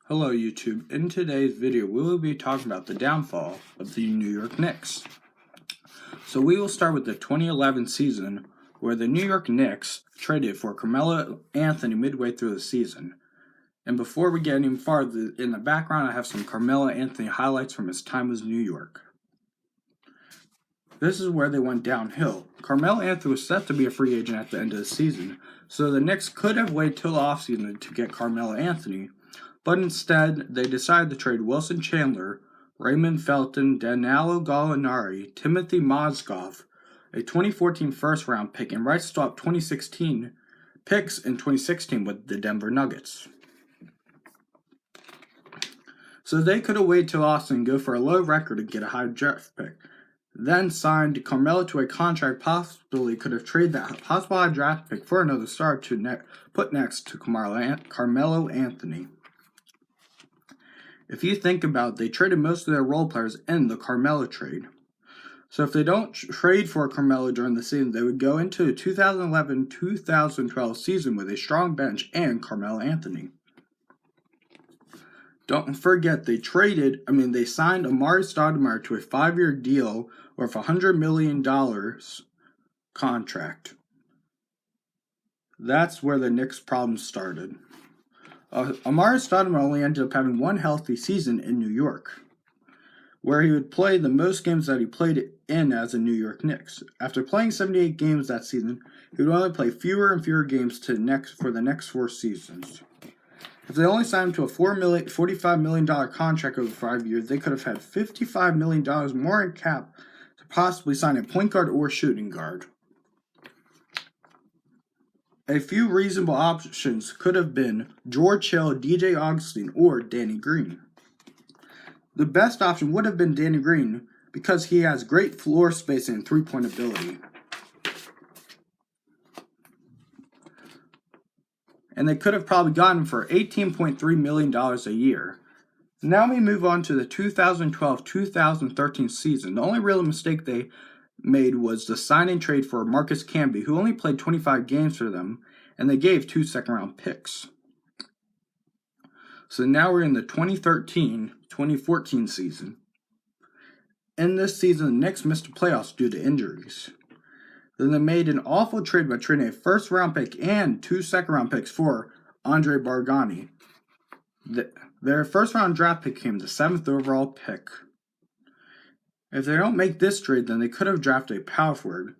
Hello YouTube, in today's video we will be talking about the downfall of the New York Knicks. So we will start with the 2011 season where the New York Knicks traded for Carmelo Anthony midway through the season. And before we get any farther, in the background I have some Carmelo Anthony highlights from his time with New York. This is where they went downhill. Carmelo Anthony was set to be a free agent at the end of the season, so the Knicks could have waited till the offseason to get Carmelo Anthony. But instead, they decided to trade Wilson Chandler, Raymond Felton, Danilo Gallinari, Timothy Mozgov, a 2014 first-round pick, and right swap 2016 picks in 2016 with the Denver Nuggets. So they could have waited till Austin and go for a low record and get a high draft pick. Then signed Carmelo to a contract possibly could have traded that possible high draft pick for another star to put next to Carmelo Anthony. If you think about it, they traded most of their role players in the Carmelo trade. So if they don't trade for Carmelo during the season, they would go into the 2011-2012 season with a strong bench and Carmelo Anthony. Don't forget they signed Amari Stoudemire to a 5-year deal worth $100 million contract. That's where the Knicks' problems started. Amari Stoudemire only ended up having one healthy season in New York, where he would play the most games that he played in as a New York Knicks. After playing 78 games that season, he would only play fewer and fewer games for the next 4 seasons. If they only signed him to a $45 million contract over 5 years, they could have had $55 million more in cap to possibly sign a point guard or shooting guard. A few reasonable options could have been George Hill, DJ Augustine, or Danny Green. The best option would have been Danny Green because he has great floor space and three-point ability. And they could have probably gotten him for $18.3 million a year. Now we move on to the 2012-2013 season. The only real mistake they made was the sign and trade for Marcus Camby, who only played 25 games for them, and they gave 2 second-round picks. So now we're in the 2013-2014 season. In this season, the Knicks missed the playoffs due to injuries. Then they made an awful trade by trading a first-round pick and 2 second-round picks for Andre Bargnani. Their first-round draft pick came the 7th overall pick. If they don't make this trade, then they could have drafted a power forward.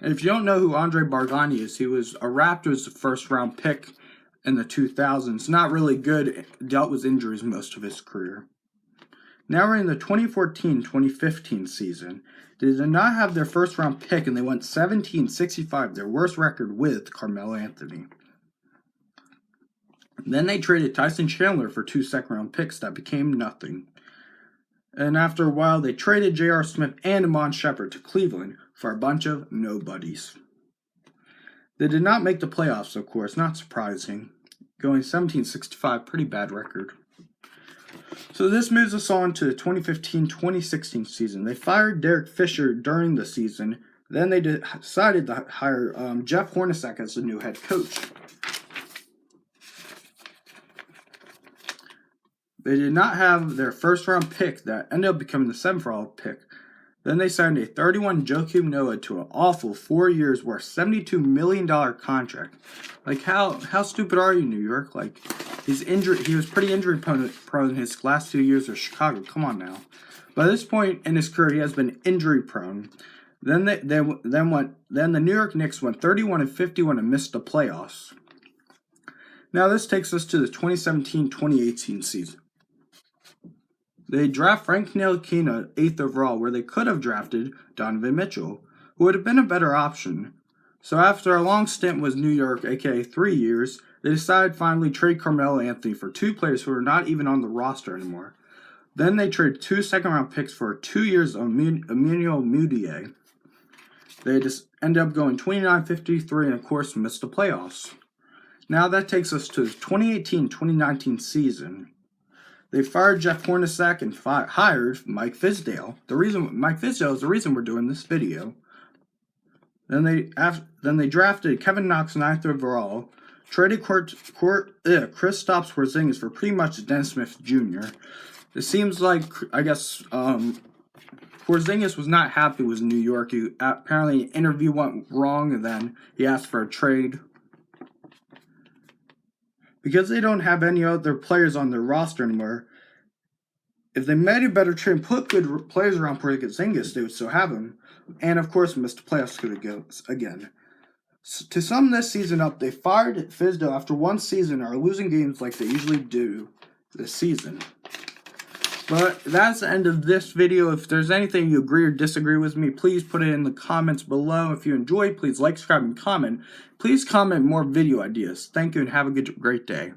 And if you don't know who Andre Bargnani is, he was a Raptors first-round pick in the 2000s. Not really good, dealt with injuries most of his career. Now we're in the 2014-2015 season. They did not have their first-round pick, and they went 17-65, their worst record with Carmelo Anthony. Then they traded Tyson Chandler for 2 second-round picks that became nothing. And after a while, they traded J.R. Smith and Amon Shepard to Cleveland for a bunch of nobodies. They did not make the playoffs, of course, not surprising. Going 17-65, pretty bad record. So this moves us on to the 2015-2016 season. They fired Derek Fisher during the season. Then they decided to hire Jeff Hornacek as the new head coach. They did not have their first-round pick that ended up becoming the 7th overall pick. Then they signed a 31 Joakim Noah to an awful 4 years worth $72 million contract. Like, how stupid are you, New York? Like, he was pretty injury prone his last 2 years of Chicago. Come on now. By this point in his career, he has been injury prone. Then the New York Knicks went 31-51 and missed the playoffs. Now this takes us to the 2017-2018 season. They draft Frank Ntilikina 8th overall, where they could have drafted Donovan Mitchell, who would have been a better option. So after a long stint with New York, aka 3 years, they decided finally to trade Carmelo Anthony for 2 players who are not even on the roster anymore. Then they traded 2 second-round picks for 2 years of Emmanuel Mudiay. They just ended up going 29-53 and of course missed the playoffs. Now that takes us to the 2018-2019 season. They fired Jeff Hornacek and hired Mike Fizdale. Mike Fizdale is the reason we're doing this video. Then they drafted Kevin Knox 9th overall, traded Kristaps Porzingis for pretty much Dennis Smith Jr. It seems like, I guess, Porzingis was not happy with New York. Apparently, an interview went wrong, and then he asked for a trade. Because they don't have any other players on their roster anymore, if they made a better trade and put good players around Porzingis, they would still have him. And, of course, missed the playoffs again. To sum this season up, they fired Fizdale after one season and are losing games like they usually do this season. But that's the end of this video. If there's anything you agree or disagree with me, please put it in the comments below. If you enjoyed, please like, subscribe, and comment. Please comment more video ideas. Thank you and have a great day.